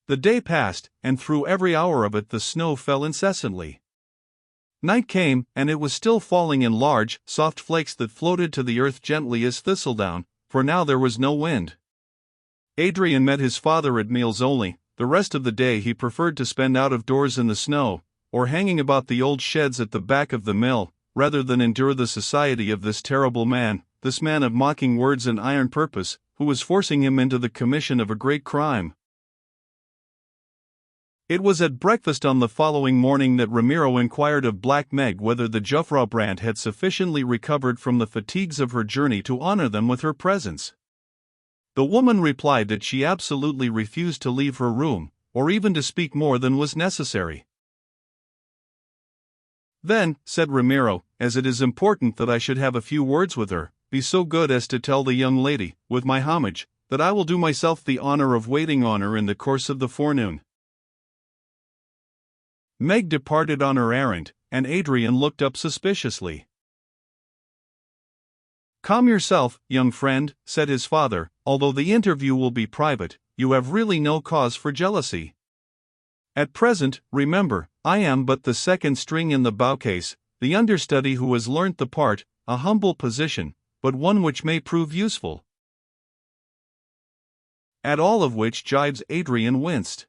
The day passed, and through every hour of it the snow fell incessantly. Night came, and it was still falling in large, soft flakes that floated to the earth gently as thistledown, for now there was no wind. Adrian met his father at meals only. The rest of the day he preferred to spend out of doors in the snow, or hanging about the old sheds at the back of the mill, rather than endure the society of this terrible man, this man of mocking words and iron purpose, who was forcing him into the commission of a great crime. It was at breakfast on the following morning that Ramiro inquired of Black Meg whether the Jufvrouw Brand had sufficiently recovered from the fatigues of her journey to honor them with her presence. The woman replied that she absolutely refused to leave her room, or even to speak more than was necessary. "Then," said Ramiro, "as it is important that I should have a few words with her, be so good as to tell the young lady, with my homage, that I will do myself the honor of waiting on her in the course of the forenoon." Meg departed on her errand, and Adrian looked up suspiciously. "Calm yourself, young friend," said his father. "Although the interview will be private, you have really no cause for jealousy. At present, remember, I am but the second string in the bowcase, the understudy who has learnt the part, a humble position, but one which may prove useful." At all of which jibes Adrian winced.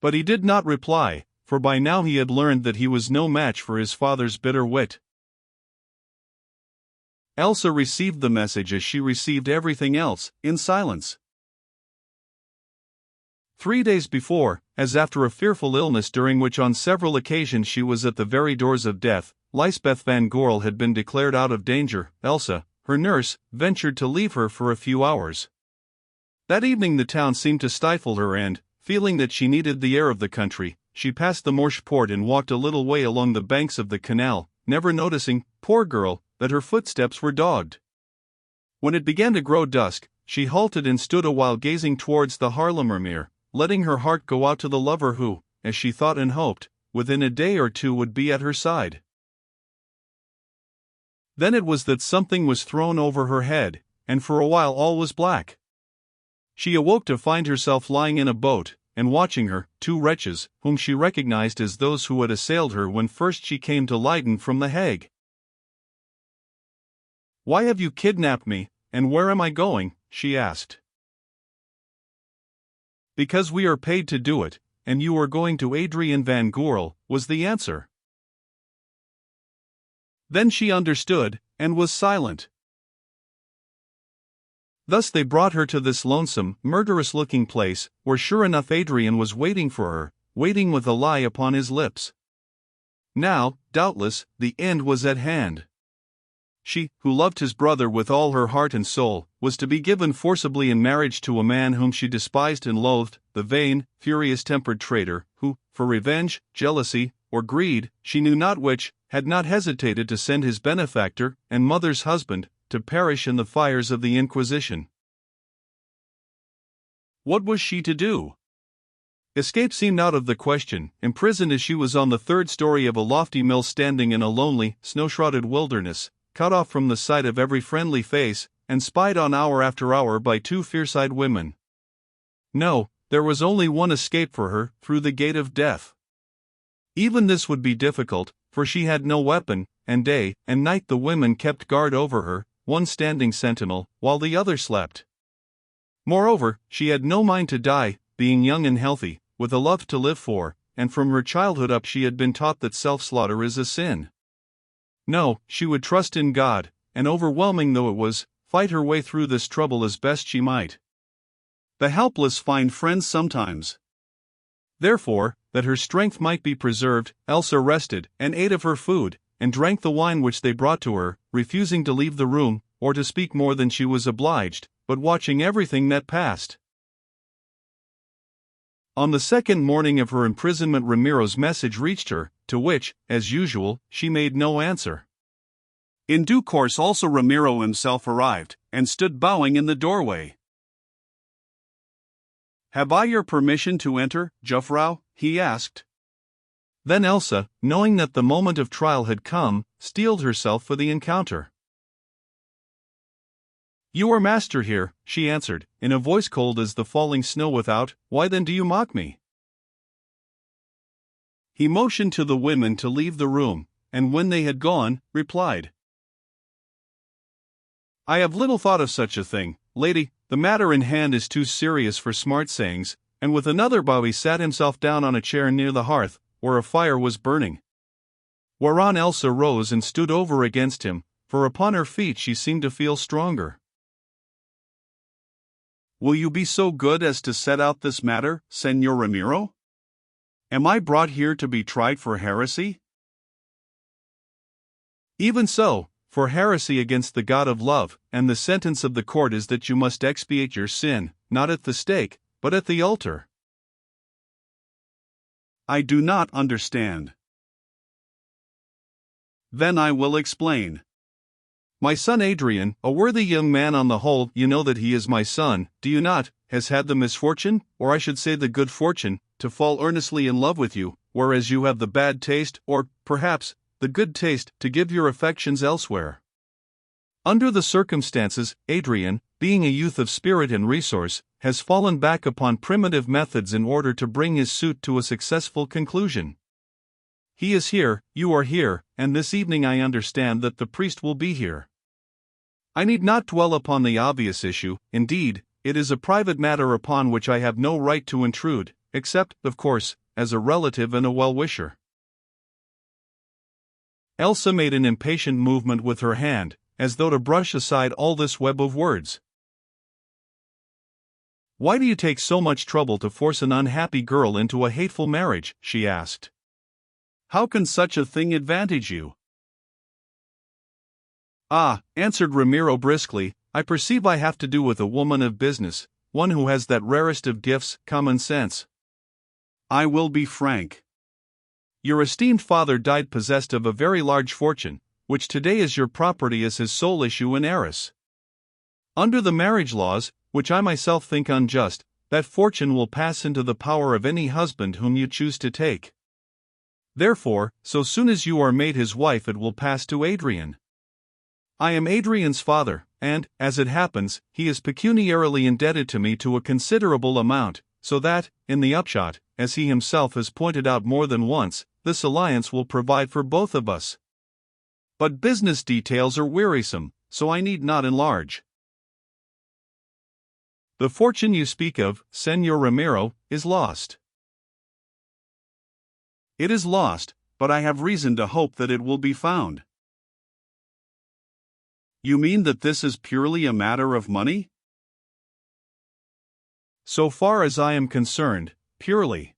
But he did not reply, for by now he had learned that he was no match for his father's bitter wit. Elsa received the message as she received everything else, in silence. 3 days before, as after a fearful illness during which on several occasions she was at the very doors of death, Lysbeth van Goorl had been declared out of danger, Elsa, her nurse, ventured to leave her for a few hours. That evening the town seemed to stifle her and, feeling that she needed the air of the country, she passed the Morsch Poort and walked a little way along the banks of the canal, never noticing, poor girl, that her footsteps were dogged. When it began to grow dusk, she halted and stood a while gazing towards the Haarlemmermeer, letting her heart go out to the lover who, as she thought and hoped, within a day or two would be at her side. Then it was that something was thrown over her head, and for a while all was black. She awoke to find herself lying in a boat, and watching her, 2 wretches, whom she recognized as those who had assailed her when first she came to Leiden from The Hague. "Why have you kidnapped me, and where am I going?" she asked. "Because we are paid to do it, and you are going to Adrian van Goorl," was the answer. Then she understood, and was silent. Thus they brought her to this lonesome, murderous-looking place, where sure enough Adrian was waiting for her, waiting with a lie upon his lips. Now, doubtless, the end was at hand. She, who loved his brother with all her heart and soul, was to be given forcibly in marriage to a man whom she despised and loathed, the vain, furious-tempered traitor, who, for revenge, jealousy, or greed, she knew not which, had not hesitated to send his benefactor and mother's husband to perish in the fires of the Inquisition. What was she to do? Escape seemed out of the question, imprisoned as she was on the 3rd story of a lofty mill standing in a lonely, snow-shrouded wilderness, cut off from the sight of every friendly face, and spied on hour after hour by 2 fierce-eyed women. No, there was only one escape for her, through the gate of death. Even this would be difficult, for she had no weapon, and day and night the women kept guard over her, one standing sentinel, while the other slept. Moreover, she had no mind to die, being young and healthy, with a love to live for, and from her childhood up she had been taught that self-slaughter is a sin. No, she would trust in God, and overwhelming though it was, fight her way through this trouble as best she might. The helpless find friends sometimes. Therefore, that her strength might be preserved, Elsa rested, and ate of her food, and drank the wine which they brought to her, refusing to leave the room, or to speak more than she was obliged, but watching everything that passed. On the 2nd morning of her imprisonment Ramiro's message reached her, to which, as usual, she made no answer. In due course also Ramiro himself arrived, and stood bowing in the doorway. "Have I your permission to enter, Jufvrouw?" he asked. Then Elsa, knowing that the moment of trial had come, steeled herself for the encounter. You are master here, she answered, in a voice cold as the falling snow without. Why then do you mock me? He motioned to the women to leave the room, and when they had gone, replied, I have little thought of such a thing, lady. The matter in hand is too serious for smart sayings. And with another bow he sat himself down on a chair near the hearth, where a fire was burning. Whereon Elsa rose and stood over against him, for upon her feet she seemed to feel stronger. Will you be so good as to set out this matter, Señor Ramiro? Am I brought here to be tried for heresy? Even so, for heresy against the God of love, and the sentence of the court is that you must expiate your sin, not at the stake, but at the altar. I do not understand. Then I will explain. My son Adrian, a worthy young man on the whole, you know that he is my son, do you not, has had the misfortune, or I should say the good fortune, to fall earnestly in love with you, whereas you have the bad taste, or, perhaps, the good taste, to give your affections elsewhere. Under the circumstances, Adrian, being a youth of spirit and resource, has fallen back upon primitive methods in order to bring his suit to a successful conclusion. He is here, you are here, and this evening I understand that the priest will be here. I need not dwell upon the obvious issue. Indeed, it is a private matter upon which I have no right to intrude, except, of course, as a relative and a well-wisher. Elsa made an impatient movement with her hand, as though to brush aside all this web of words. Why do you take so much trouble to force an unhappy girl into a hateful marriage? She asked. How can such a thing advantage you? Ah, answered Ramiro briskly, I perceive I have to do with a woman of business, one who has that rarest of gifts, common sense. I will be frank. Your esteemed father died possessed of a very large fortune, which today is your property as his sole issue and heiress. Under the marriage laws, which I myself think unjust, that fortune will pass into the power of any husband whom you choose to take. Therefore, so soon as you are made his wife it will pass to Adrian. I am Adrian's father, and, as it happens, he is pecuniarily indebted to me to a considerable amount, so that, in the upshot, as he himself has pointed out more than once, this alliance will provide for both of us. But business details are wearisome, so I need not enlarge. The fortune you speak of, Señor Ramiro, is lost. It is lost, but I have reason to hope that it will be found. You mean that this is purely a matter of money? So far as I am concerned, purely.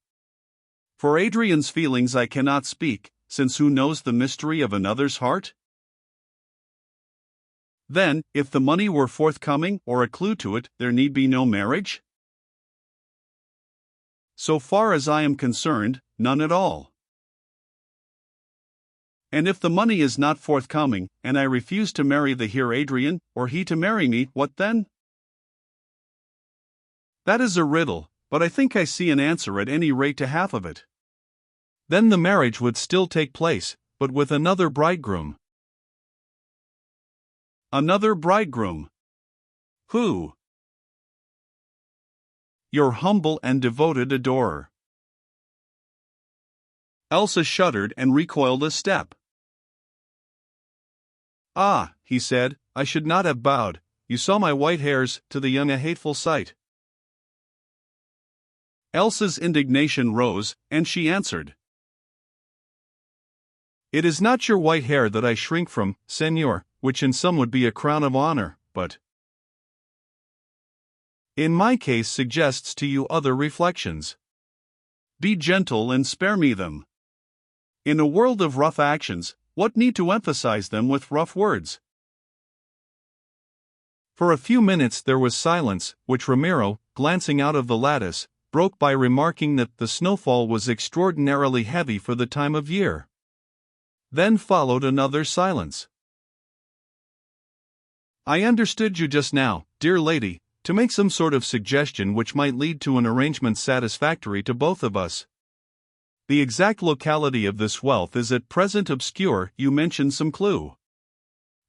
For Adrian's feelings I cannot speak, since who knows the mystery of another's heart? Then, if the money were forthcoming or a clue to it, there need be no marriage? So far as I am concerned, none at all. And if the money is not forthcoming, and I refuse to marry the Herr Adrian, or he to marry me, what then? That is a riddle, but I think I see an answer at any rate to half of it. Then the marriage would still take place, but with another bridegroom. Another bridegroom? Who? Your humble and devoted adorer. Elsa shuddered and recoiled a step. Ah, he said, I should not have bowed. You saw my white hairs, to the young a hateful sight. Elsa's indignation rose, and she answered. It is not your white hair that I shrink from, Señor, which in some would be a crown of honor, but in my case suggests to you other reflections. Be gentle and spare me them. In a world of rough actions, what need to emphasize them with rough words? For a few minutes there was silence, which Ramiro, glancing out of the lattice, broke by remarking that the snowfall was extraordinarily heavy for the time of year. Then followed another silence. I understood you just now, dear lady, to make some sort of suggestion which might lead to an arrangement satisfactory to both of us. The exact locality of this wealth is at present obscure. You mentioned some clue.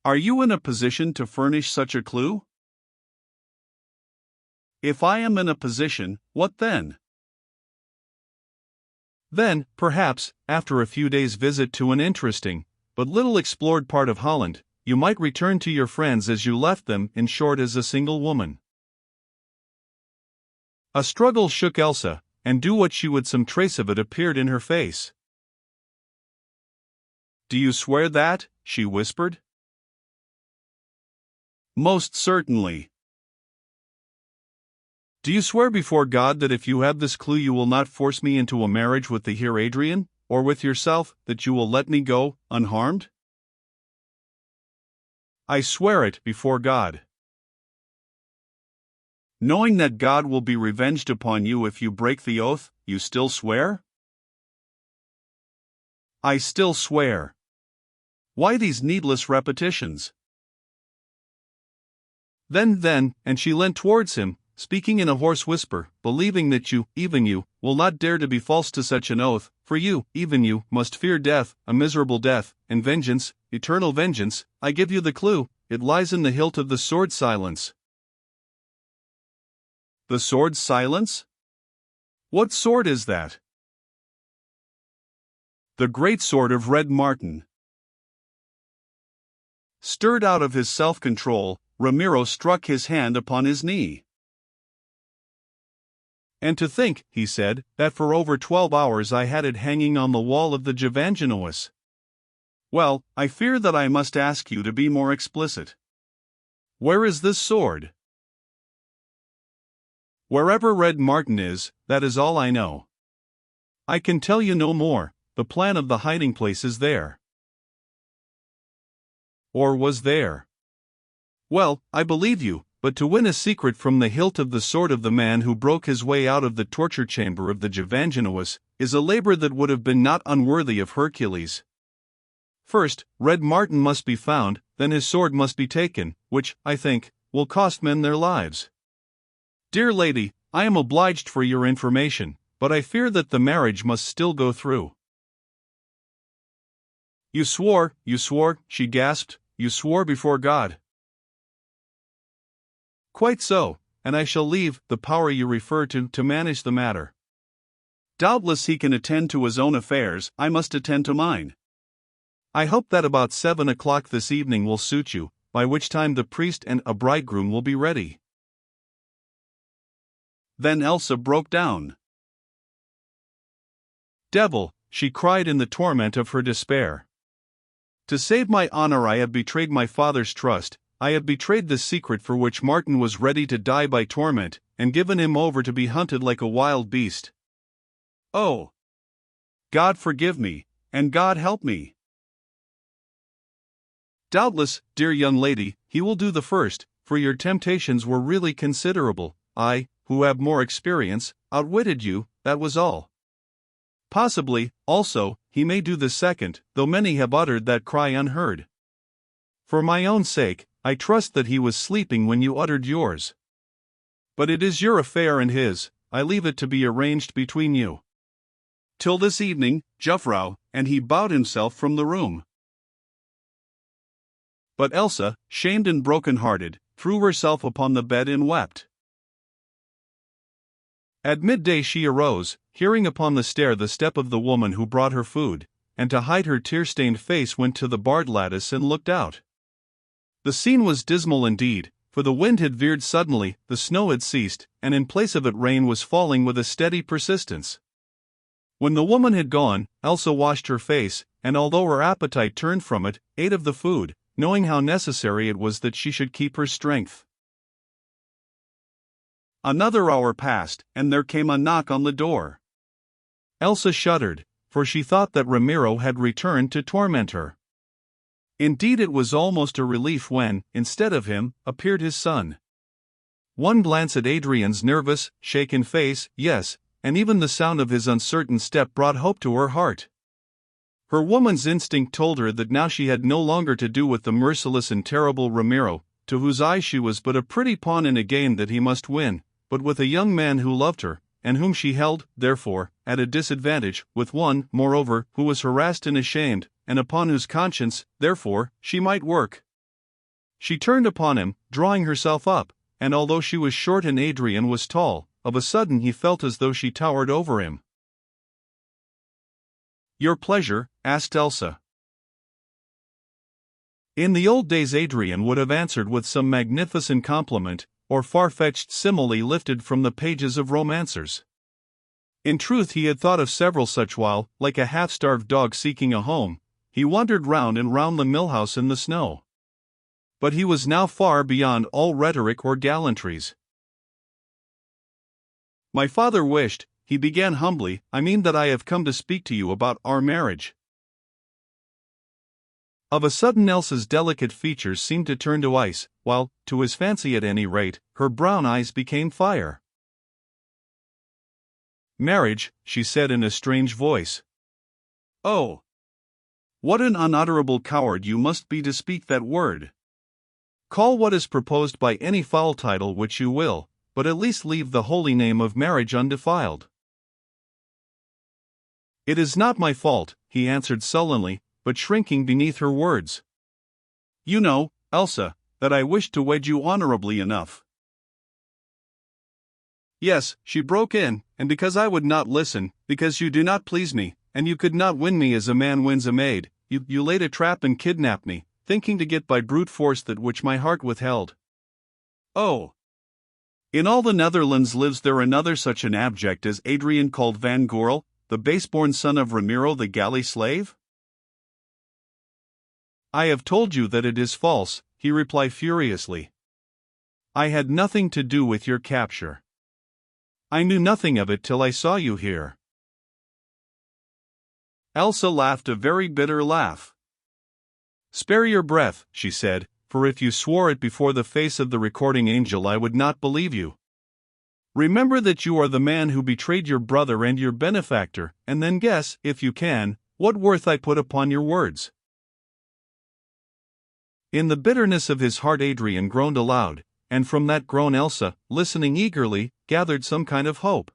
Are you in a position to furnish such a clue? If I am in a position, what then? Then, perhaps, after a few days' visit to an interesting, but little explored part of Holland, you might return to your friends as you left them, in short, as a single woman. A struggle shook Elsa, and do what she would, some trace of it appeared in her face. Do you swear that? She whispered. Most certainly. Do you swear before God that if you have this clue you will not force me into a marriage with the Herr Adrian, or with yourself, that you will let me go, unharmed? I swear it before God. Knowing that God will be revenged upon you if you break the oath, you still swear? I still swear. Why these needless repetitions? Then, and she leant towards him, speaking in a hoarse whisper, believing that you, even you, will not dare to be false to such an oath, for you, even you, must fear death, a miserable death, and vengeance, eternal vengeance. I give you the clue, it lies in the hilt of the sword Silence. The sword Silence? What sword is that? The great sword of Red Martin. Stirred out of his self-control, Ramiro struck his hand upon his knee. And to think, he said, that for over 12 hours I had it hanging on the wall of the Javangenois. Well, I fear that I must ask you to be more explicit. Where is this sword? Wherever Red Martin is, that is all I know. I can tell you no more. The plan of the hiding place is there. Or was there? Well, I believe you, but to win a secret from the hilt of the sword of the man who broke his way out of the torture chamber of the Javangenois is a labor that would have been not unworthy of Hercules. First, Red Martin must be found, then his sword must be taken, which, I think, will cost men their lives. Dear lady, I am obliged for your information, but I fear that the marriage must still go through. You swore, she gasped, you swore before God. Quite so, and I shall leave the power you refer to manage the matter. Doubtless he can attend to his own affairs, I must attend to mine. I hope that about 7 o'clock this evening will suit you, by which time the priest and a bridegroom will be ready. Then Elsa broke down. Devil, she cried in the torment of her despair. To save my honor I have betrayed my father's trust, I have betrayed the secret for which Martin was ready to die by torment, and given him over to be hunted like a wild beast. Oh! God forgive me, and God help me. Doubtless, dear young lady, he will do the first, for your temptations were really considerable. I, who have more experience, outwitted you, that was all. Possibly, also, he may do the second, though many have uttered that cry unheard. For my own sake, I trust that he was sleeping when you uttered yours. But it is your affair and his, I leave it to be arranged between you. Till this evening, Jufvrouw, and he bowed himself from the room. But Elsa, shamed and broken-hearted, threw herself upon the bed and wept. At midday she arose, hearing upon the stair the step of the woman who brought her food, and to hide her tear-stained face went to the barred lattice and looked out. The scene was dismal indeed, for the wind had veered suddenly, the snow had ceased, and in place of it rain was falling with a steady persistence. When the woman had gone, Elsa washed her face, and although her appetite turned from it, ate of the food, knowing how necessary it was that she should keep her strength. Another hour passed, and there came a knock on the door. Elsa shuddered, for she thought that Ramiro had returned to torment her. Indeed, it was almost a relief when, instead of him, appeared his son. One glance at Adrian's nervous, shaken face, yes, and even the sound of his uncertain step brought hope to her heart. Her woman's instinct told her that now she had no longer to do with the merciless and terrible Ramiro, to whose eyes she was but a pretty pawn in a game that he must win, but with a young man who loved her, and whom she held, therefore, at a disadvantage, with one, moreover, who was harassed and ashamed, and upon whose conscience, therefore, she might work. She turned upon him, drawing herself up, and although she was short and Adrian was tall, of a sudden he felt as though she towered over him. "Your pleasure?" asked Elsa. In the old days Adrian would have answered with some magnificent compliment, or far-fetched simile lifted from the pages of romancers. In truth he had thought of several such while, like a half-starved dog seeking a home, he wandered round and round the millhouse in the snow. But he was now far beyond all rhetoric or gallantries. "My father wished," he began humbly, "I mean that I have come to speak to you about our marriage." Of a sudden Elsa's delicate features seemed to turn to ice, while, to his fancy at any rate, her brown eyes became fire. "Marriage," she said in a strange voice. "Oh! What an unutterable coward you must be to speak that word. Call what is proposed by any foul title which you will, but at least leave the holy name of marriage undefiled." "It is not my fault," he answered sullenly, but shrinking beneath her words. "You know, Elsa, that I wished to wed you honorably enough." "Yes," she broke in, "and because I would not listen, because you do not please me, and you could not win me as a man wins a maid, you laid a trap and kidnapped me, thinking to get by brute force that which my heart withheld." "Oh! In all the Netherlands lives there another such an abject as Adrian called Van Goorl, the base-born son of Ramiro the galley slave?" "I have told you that it is false," he replied furiously. "I had nothing to do with your capture. I knew nothing of it till I saw you here." Elsa laughed a very bitter laugh. "Spare your breath," she said, "for if you swore it before the face of the recording angel I would not believe you. Remember that you are the man who betrayed your brother and your benefactor, and then guess, if you can, what worth I put upon your words." In the bitterness of his heart Adrian groaned aloud, and from that groan Elsa, listening eagerly, gathered some kind of hope.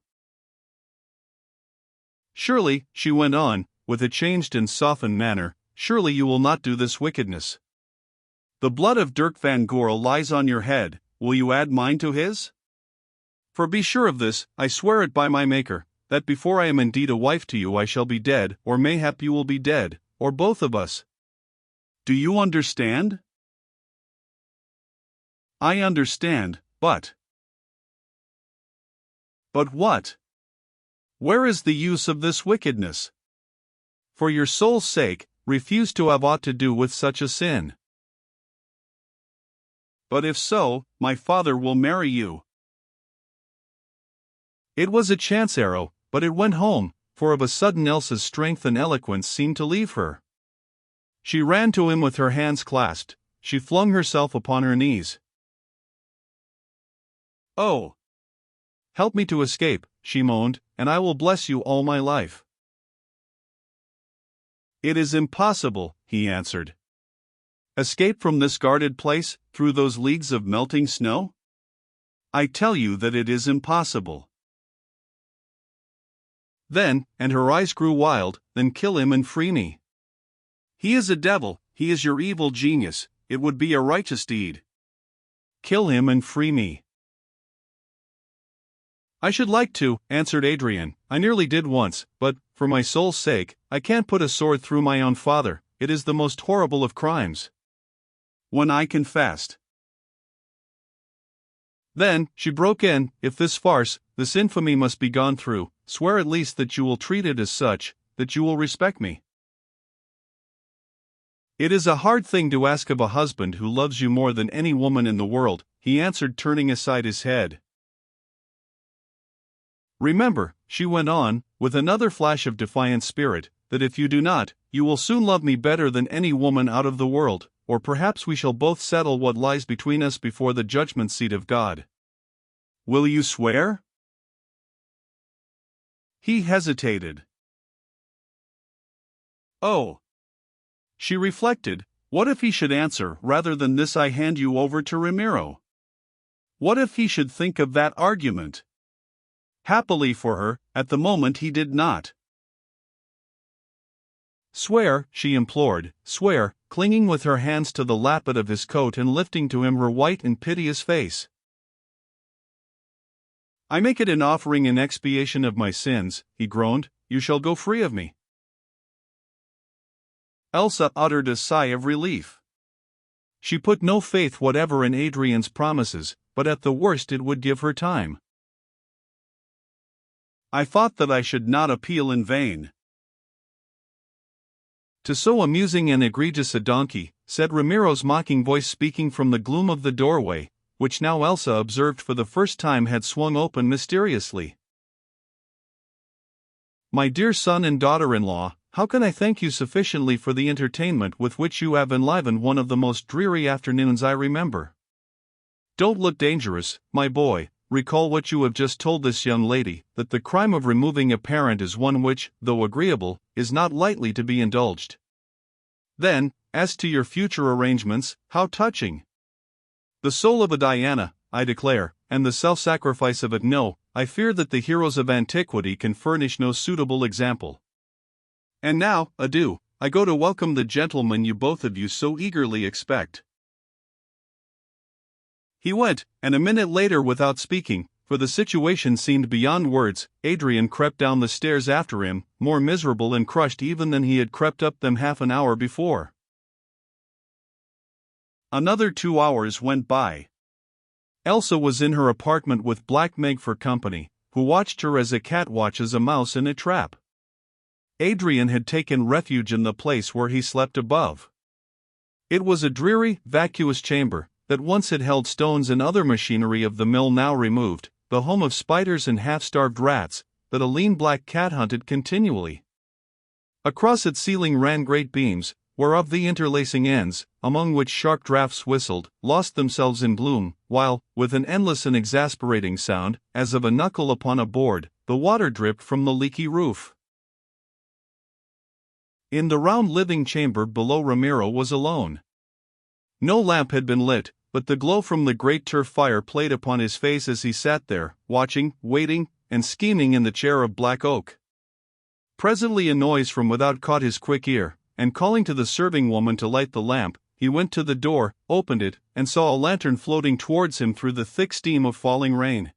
"Surely," she went on, with a changed and softened manner, "surely you will not do this wickedness. The blood of Dirk van Goorl lies on your head, will you add mine to his? For be sure of this, I swear it by my Maker, that before I am indeed a wife to you I shall be dead, or mayhap you will be dead, or both of us. Do you understand?" "I understand, but..." "But what? Where is the use of this wickedness? For your soul's sake, refuse to have aught to do with such a sin." "But if so, my father will marry you." It was a chance arrow, but it went home, for of a sudden Elsa's strength and eloquence seemed to leave her. She ran to him with her hands clasped, she flung herself upon her knees. "Oh! Help me to escape," she moaned, "and I will bless you all my life." "It is impossible," he answered. "Escape from this guarded place, through those leagues of melting snow? I tell you that it is impossible." "Then," and her eyes grew wild, "then kill him and free me." "He is a devil, he is your evil genius, it would be a righteous deed." "Kill him and free me." "I should like to," answered Adrian. "I nearly did once, but, for my soul's sake, I can't put a sword through my own father, it is the most horrible of crimes." "When I confessed." "Then," she broke in, "if this farce, this infamy must be gone through, swear at least that you will treat it as such, that you will respect me." "It is a hard thing to ask of a husband who loves you more than any woman in the world," he answered, turning aside his head. "Remember," she went on, with another flash of defiant spirit, "that if you do not, you will soon love me better than any woman out of the world, or perhaps we shall both settle what lies between us before the judgment seat of God." "Will you swear?" He hesitated. "Oh!" She reflected, what if he should answer, "Rather than this I hand you over to Ramiro"? What if he should think of that argument? Happily for her, at the moment he did not. "Swear," she implored, "swear," clinging with her hands to the lappet of his coat and lifting to him her white and piteous face. I make it an offering in expiation of my sins, he groaned. You shall go free of me. Elsa uttered a sigh of relief. She put no faith whatever in Adrian's promises, but at the worst it would give her time. I thought that I should not appeal in vain. To so amusing and egregious a donkey, said Ramiro's mocking voice speaking from the gloom of the doorway, which now Elsa observed for the first time had swung open mysteriously. My dear son and daughter-in-law, how can I thank you sufficiently for the entertainment with which you have enlivened one of the most dreary afternoons I remember? Don't look dangerous, my boy. Recall what you have just told this young lady, that the crime of removing a parent is one which, though agreeable, is not lightly to be indulged. Then, as to your future arrangements, how touching! The soul of a Diana, I declare, and the self-sacrifice of it. No, I fear that the heroes of antiquity can furnish no suitable example. And now, adieu, I go to welcome the gentleman you both of you so eagerly expect. He went, and a minute later, without speaking, for the situation seemed beyond words, Adrian crept down the stairs after him, more miserable and crushed even than he had crept up them half an hour before. Another 2 hours went by. Elsa was in her apartment with Black Meg for company, who watched her as a cat watches a mouse in a trap. Adrian had taken refuge in the place where he slept above. It was a dreary, vacuous chamber, that once had held stones and other machinery of the mill now removed, the home of spiders and half-starved rats, that a lean black cat hunted continually. Across its ceiling ran great beams, whereof the interlacing ends, among which sharp draughts whistled, lost themselves in gloom, while, with an endless and exasperating sound, as of a knuckle upon a board, the water dripped from the leaky roof. In the round living chamber below, Ramiro was alone. No lamp had been lit, but the glow from the great turf fire played upon his face as he sat there, watching, waiting, and scheming in the chair of black oak. Presently a noise from without caught his quick ear, and calling to the serving woman to light the lamp, he went to the door, opened it, and saw a lantern floating towards him through the thick steam of falling rain.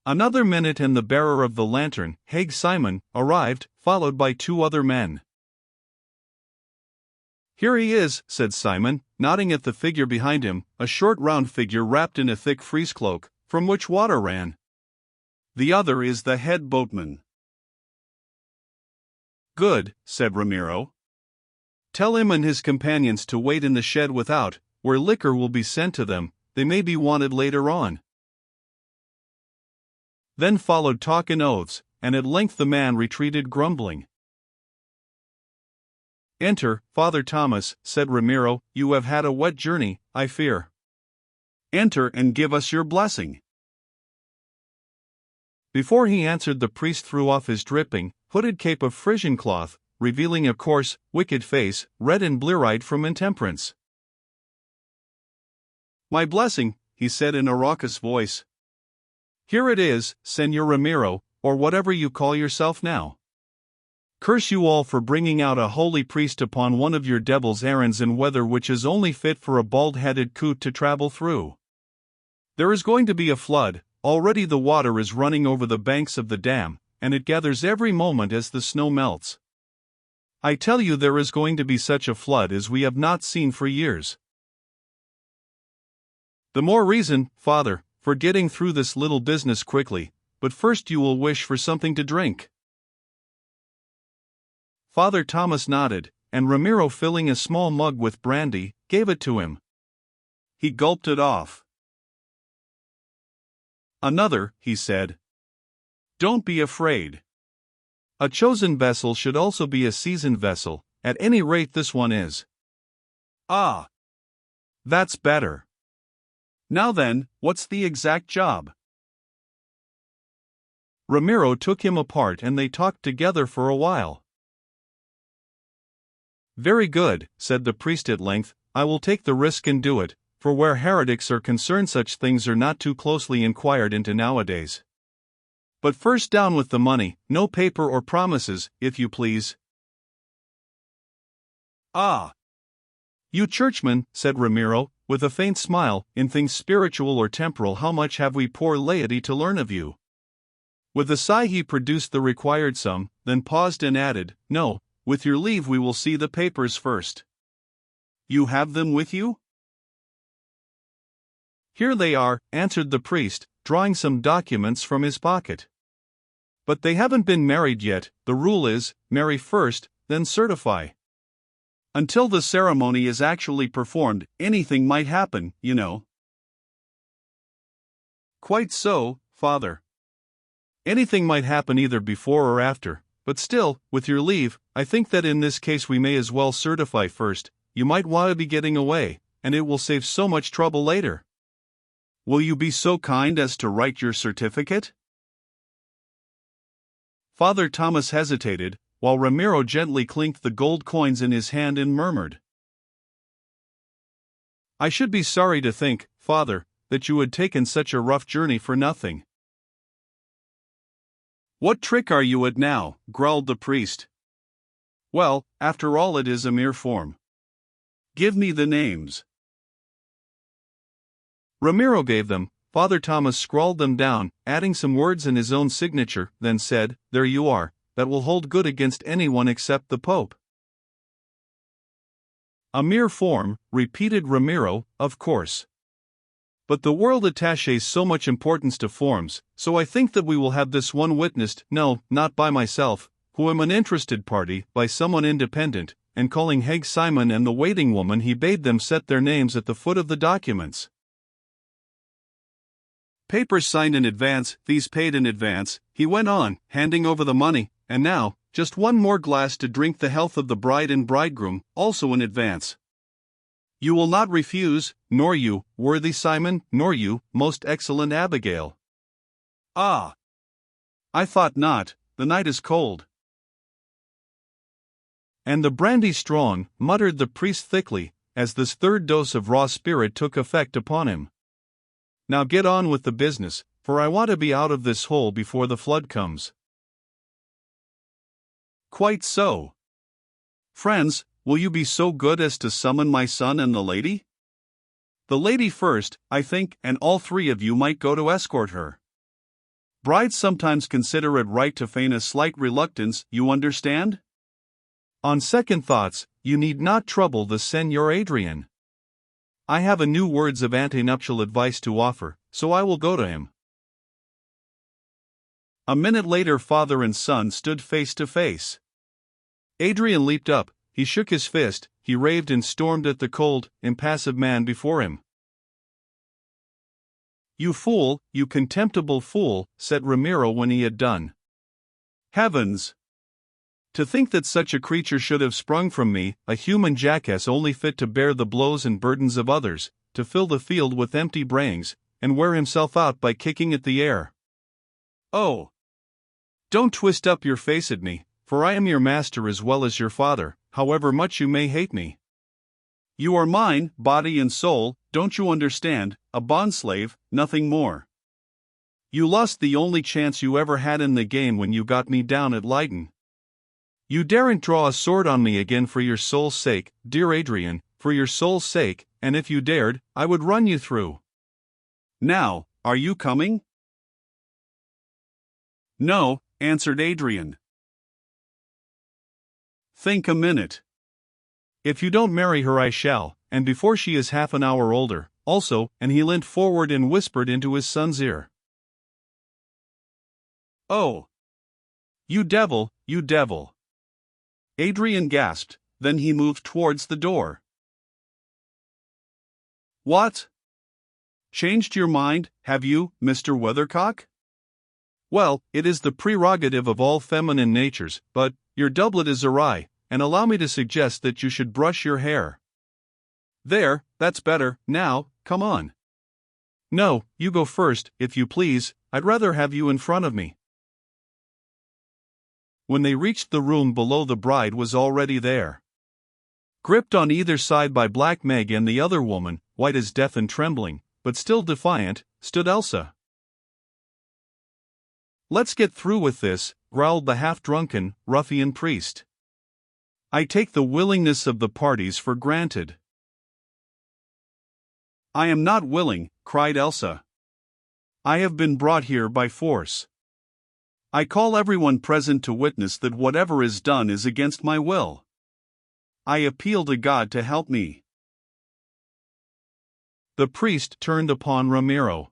Another minute and the bearer of the lantern, Hague Simon, arrived, followed by 2 other men. Here he is, said Simon, nodding at the figure behind him, a short round figure wrapped in a thick frieze cloak, from which water ran. The other is the head boatman. Good, said Ramiro. Tell him and his companions to wait in the shed without, where liquor will be sent to them. They may be wanted later on. Then followed talk and oaths, and at length the man retreated grumbling. Enter, Father Thomas, said Ramiro. You have had a wet journey, I fear. Enter and give us your blessing. Before he answered, the priest threw off his dripping, hooded cape of Frisian cloth, revealing a coarse, wicked face, red and blear-eyed from intemperance. My blessing, he said in a raucous voice. Here it is, Señor Ramiro, or whatever you call yourself now. Curse you all for bringing out a holy priest upon one of your devil's errands in weather which is only fit for a bald-headed coot to travel through. There is going to be a flood. Already the water is running over the banks of the dam, and it gathers every moment as the snow melts. I tell you there is going to be such a flood as we have not seen for years. The more reason, Father, for getting through this little business quickly, but first you will wish for something to drink. Father Thomas nodded, and Ramiro, filling a small mug with brandy, gave it to him. He gulped it off. Another, he said. Don't be afraid. A chosen vessel should also be a seasoned vessel, at any rate this one is. Ah! That's better. Now then, what's the exact job? Ramiro took him apart and they talked together for a while. Very good, said the priest at length, I will take the risk and do it, for where heretics are concerned such things are not too closely inquired into nowadays. But first down with the money, no paper or promises, if you please. Ah! You churchmen, said Ramiro, with a faint smile, in things spiritual or temporal how much have we poor laity to learn of you? With a sigh he produced the required sum, then paused and added, No, with your leave we will see the papers first. You have them with you? Here they are, answered the priest, drawing some documents from his pocket. But they haven't been married yet. The rule is, marry first, then certify. Until the ceremony is actually performed, anything might happen, you know. Quite so, Father. Anything might happen either before or after, but still, with your leave, I think that in this case we may as well certify first. You might want to be getting away, and it will save so much trouble later. Will you be so kind as to write your certificate? Father Thomas hesitated, while Ramiro gently clinked the gold coins in his hand and murmured, I should be sorry to think, Father, that you had taken such a rough journey for nothing. What trick are you at now? Growled the priest. Well, after all it is a mere form. Give me the names. Ramiro gave them. Father Thomas scrawled them down, adding some words in his own signature, then said, There you are, that will hold good against anyone except the Pope. A mere form, repeated Ramiro, of course. But the world attaches so much importance to forms, so I think that we will have this one witnessed, no, not by myself, who am an interested party, by someone independent, and calling Haig Simon and the waiting woman he bade them set their names at the foot of the documents. Papers signed in advance, fees paid in advance, he went on, handing over the money, and now, just one more glass to drink the health of the bride and bridegroom, also in advance. You will not refuse, nor you, worthy Simon, nor you, most excellent Abigail. Ah! I thought not, the night is cold. And the brandy strong, muttered the priest thickly, as this third dose of raw spirit took effect upon him. Now get on with the business, for I want to be out of this hole before the flood comes. Quite so. Friends, will you be so good as to summon my son and the lady? The lady first, I think, and all three of you might go to escort her. Brides sometimes consider it right to feign a slight reluctance, you understand? On second thoughts, you need not trouble the Senor Adrian. I have a new words of antenuptial advice to offer, so I will go to him. A minute later father and son stood face to face. Adrian leaped up, he shook his fist, he raved and stormed at the cold, impassive man before him. You fool, you contemptible fool, said Ramiro when he had done. Heavens! To think that such a creature should have sprung from me, a human jackass only fit to bear the blows and burdens of others, to fill the field with empty brains, and wear himself out by kicking at the air. Oh! Don't twist up your face at me, for I am your master as well as your father, however much you may hate me. You are mine, body and soul, don't you understand, a bondslave, nothing more. You lost the only chance you ever had in the game when you got me down at Leyden. You daren't draw a sword on me again for your soul's sake, dear Adrian, for your soul's sake, and if you dared, I would run you through. Now, are you coming? No, answered Adrian. Think a minute. If you don't marry her I shall, and before she is half an hour older, also, and he leant forward and whispered into his son's ear. Oh! You devil, you devil! Adrian gasped, then he moved towards the door. What? Changed your mind, have you, Mr. Weathercock? Well, it is the prerogative of all feminine natures, but your doublet is awry, and allow me to suggest that you should brush your hair. There, that's better, now, come on. No, you go first, if you please, I'd rather have you in front of me. When they reached the room below, the bride was already there. Gripped on either side by Black Meg and the other woman, white as death and trembling, but still defiant, stood Elsa. Let's get through with this, growled the half-drunken, ruffian priest. I take the willingness of the parties for granted. I am not willing, cried Elsa. I have been brought here by force. I call everyone present to witness that whatever is done is against my will. I appeal to God to help me. The priest turned upon Ramiro.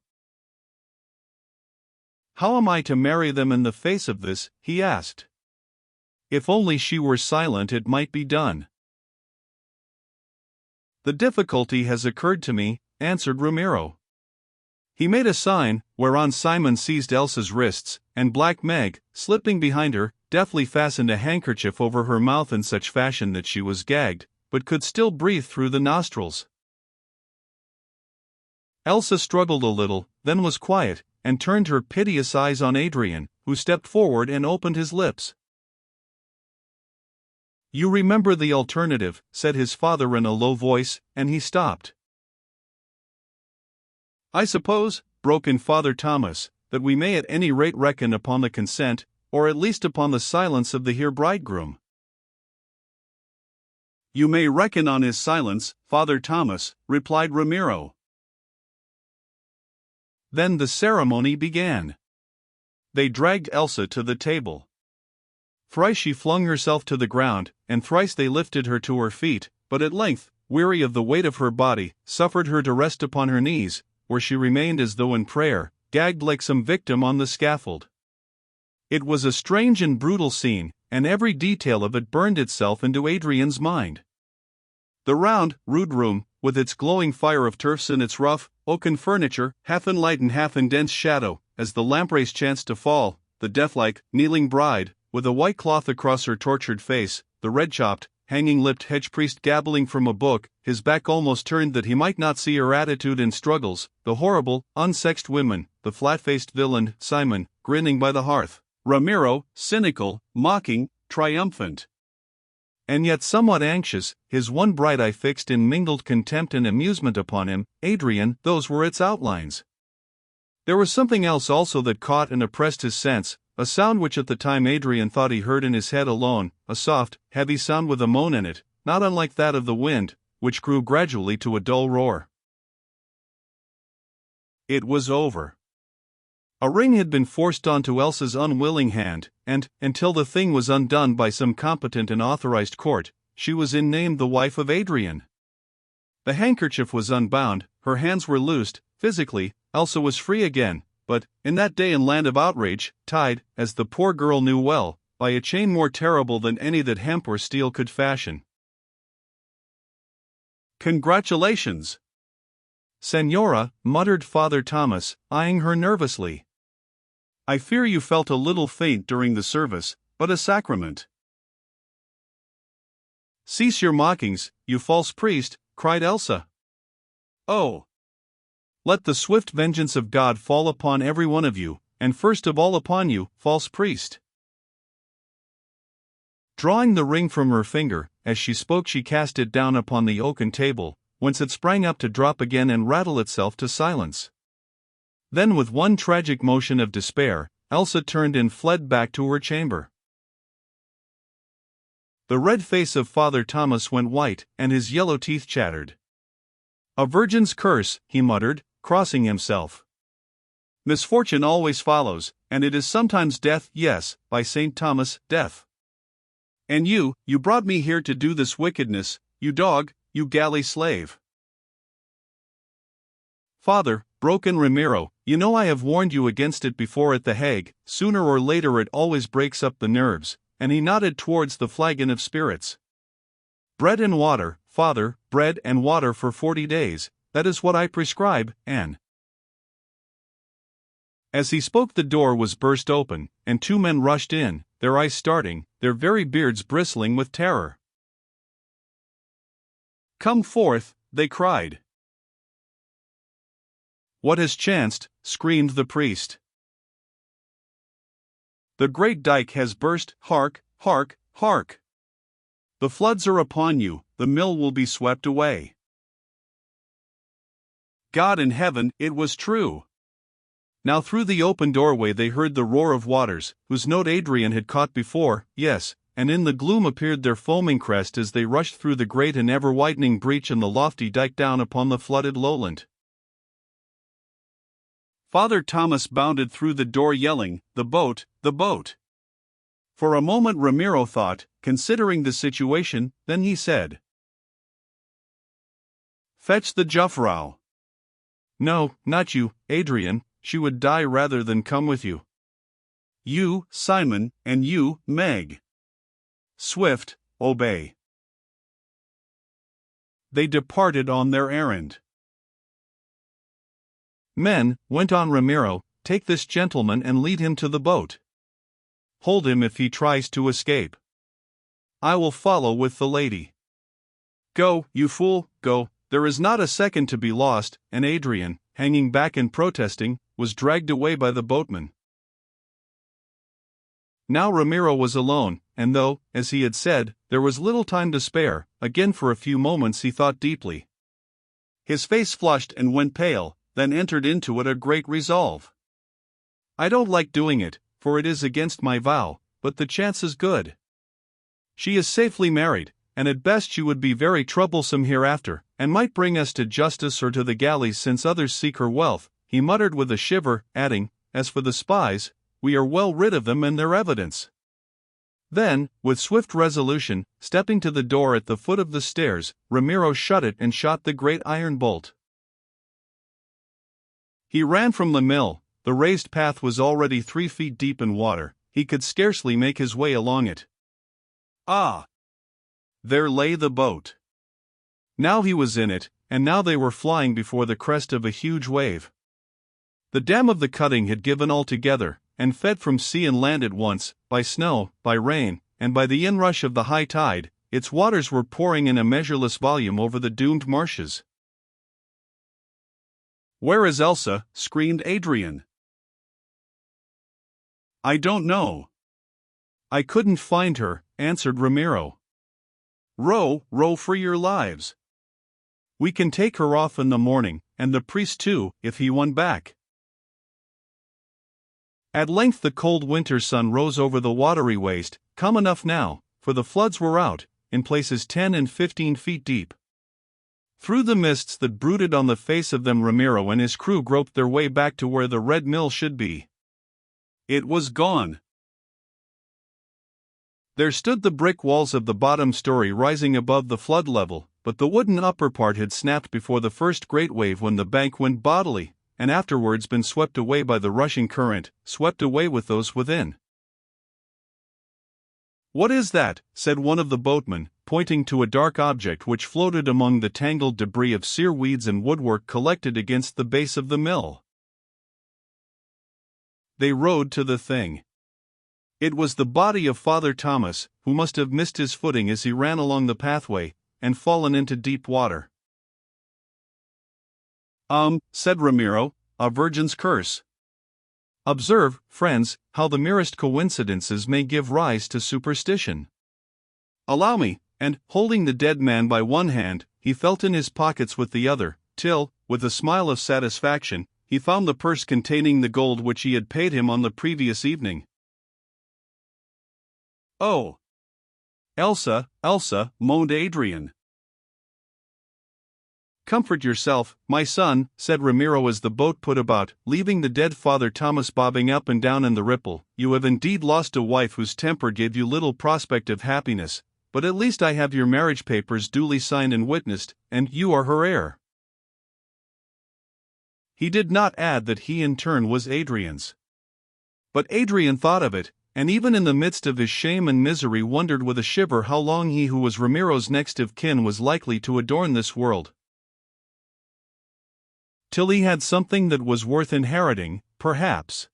How am I to marry them in the face of this? He asked. If only she were silent, it might be done. The difficulty has occurred to me, answered Ramiro. He made a sign, whereon Simon seized Elsa's wrists, and Black Meg, slipping behind her, deftly fastened a handkerchief over her mouth in such fashion that she was gagged, but could still breathe through the nostrils. Elsa struggled a little, then was quiet, and turned her piteous eyes on Adrian, who stepped forward and opened his lips. You remember the alternative, said his father in a low voice, and he stopped. I suppose, broke in Father Thomas, that we may at any rate reckon upon the consent, or at least upon the silence of the here bridegroom. You may reckon on his silence, Father Thomas, replied Ramiro. Then the ceremony began. They dragged Elsa to the table. Thrice she flung herself to the ground, and thrice they lifted her to her feet, but at length, weary of the weight of her body, suffered her to rest upon her knees, where she remained as though in prayer, gagged like some victim on the scaffold. It was a strange and brutal scene, and every detail of it burned itself into Adrian's mind. The round, rude room, with its glowing fire of turfs and its rough, oaken furniture, half in light and half in dense shadow, as the lamprays chanced to fall, the deathlike, kneeling bride, with a white cloth across her tortured face, the red-chopped, hanging-lipped hedge-priest gabbling from a book, his back almost turned that he might not see her attitude and struggles, the horrible, unsexed women, the flat-faced villain, Simon, grinning by the hearth, Ramiro, cynical, mocking, triumphant. And yet somewhat anxious, his one bright eye fixed in mingled contempt and amusement upon him, Adrian, those were its outlines. There was something else also that caught and oppressed his sense, a sound which at the time Adrian thought he heard in his head alone, a soft, heavy sound with a moan in it, not unlike that of the wind, which grew gradually to a dull roar. It was over. A ring had been forced onto Elsa's unwilling hand, and, until the thing was undone by some competent and authorized court, she was in name the wife of Adrian. The handkerchief was unbound, her hands were loosed, physically, Elsa was free again, but, in that day and land of outrage, tied, as the poor girl knew well, by a chain more terrible than any that hemp or steel could fashion. Congratulations! Senora, muttered Father Thomas, eyeing her nervously. I fear you felt a little faint during the service, but a sacrament. Cease your mockings, you false priest, cried Elsa. Oh! Let the swift vengeance of God fall upon every one of you, and first of all upon you, false priest. Drawing the ring from her finger, as she spoke she cast it down upon the oaken table, whence it sprang up to drop again and rattle itself to silence. Then with one tragic motion of despair, Elsa turned and fled back to her chamber. The red face of Father Thomas went white, and his yellow teeth chattered. A virgin's curse, he muttered, crossing himself. Misfortune always follows, and it is sometimes death, yes, by St. Thomas, death. And you brought me here to do this wickedness, you dog, you galley slave. Father, broke in Ramiro, you know I have warned you against it before at the Hague, sooner or later it always breaks up the nerves, and he nodded towards the flagon of spirits. Bread and water, Father, bread and water for 40 days, that is what I prescribe, Anne. As he spoke the door was burst open, and 2 men rushed in, their eyes starting, their very beards bristling with terror. Come forth, they cried. What has chanced? Screamed the priest. The great dike has burst, hark, hark, hark! The floods are upon you, the mill will be swept away. God in heaven, it was true! Now through the open doorway they heard the roar of waters, whose note Adrian had caught before, yes, and in the gloom appeared their foaming crest as they rushed through the great and ever-widening breach in the lofty dike down upon the flooded lowland. Father Thomas bounded through the door yelling, "The boat, the boat!" For a moment Ramiro thought, considering the situation, then he said, "Fetch the Jufvrouw." "No, not you, Adrian, she would die rather than come with you." "You, Simon, and you, Meg." "Swift, obey." They departed on their errand. "Men," went on Ramiro, "take this gentleman and lead him to the boat. Hold him if he tries to escape. I will follow with the lady." "Go, you fool, go, there is not a second to be lost," and Adrian, hanging back and protesting, was dragged away by the boatman. Now Ramiro was alone, and though, as he had said, there was little time to spare, again for a few moments he thought deeply. His face flushed and went pale, then entered into it a great resolve. "I don't like doing it, for it is against my vow, but the chance is good. She is safely married, and at best she would be very troublesome hereafter, and might bring us to justice or to the galleys since others seek her wealth," he muttered with a shiver, adding, "As for the spies, we are well rid of them and their evidence." Then, with swift resolution, stepping to the door at the foot of the stairs, Ramiro shut it and shot the great iron bolt. He ran from the mill. The raised path was already 3 feet deep in water. He could scarcely make his way along it. Ah! There lay the boat. Now he was in it, and now they were flying before the crest of a huge wave. The dam of the cutting had given altogether, and fed from sea and land at once, by snow, by rain, and by the inrush of the high tide. Its waters were pouring in a measureless volume over the doomed marshes. "Where is Elsa?" screamed Adrian. "I don't know." "I couldn't find her," answered Ramiro. "Row, row for your lives." "We can take her off in the morning, and the priest too, if he won back." At length the cold winter sun rose over the watery waste, calm enough now, for the floods were out, in places 10 and 15 feet deep. Through the mists that brooded on the face of them Ramiro and his crew groped their way back to where the red mill should be. It was gone. There stood the brick walls of the bottom story rising above the flood level, but the wooden upper part had snapped before the first great wave when the bank went bodily, and afterwards been swept away by the rushing current, swept away with those within. "What is that?" said one of the boatmen, pointing to a dark object which floated among the tangled debris of sere weeds and woodwork collected against the base of the mill. They rowed to the thing. It was the body of Father Thomas, who must have missed his footing as he ran along the pathway, and fallen into deep water. Said Ramiro, "a virgin's curse." Observe, friends, how the merest coincidences may give rise to superstition. Allow me, and, holding the dead man by one hand, he felt in his pockets with the other, till, with a smile of satisfaction, he found the purse containing the gold which he had paid him on the previous evening. "Oh! Elsa, Elsa," moaned Adrian. "Comfort yourself, my son," said Ramiro as the boat put about, leaving the dead Father Thomas bobbing up and down in the ripple. "You have indeed lost a wife whose temper gave you little prospect of happiness, but at least I have your marriage papers duly signed and witnessed, and you are her heir." He did not add that he in turn was Adrian's. But Adrian thought of it, and even in the midst of his shame and misery wondered with a shiver how long he who was Ramiro's next of kin was likely to adorn this world. Till he had something that was worth inheriting, perhaps.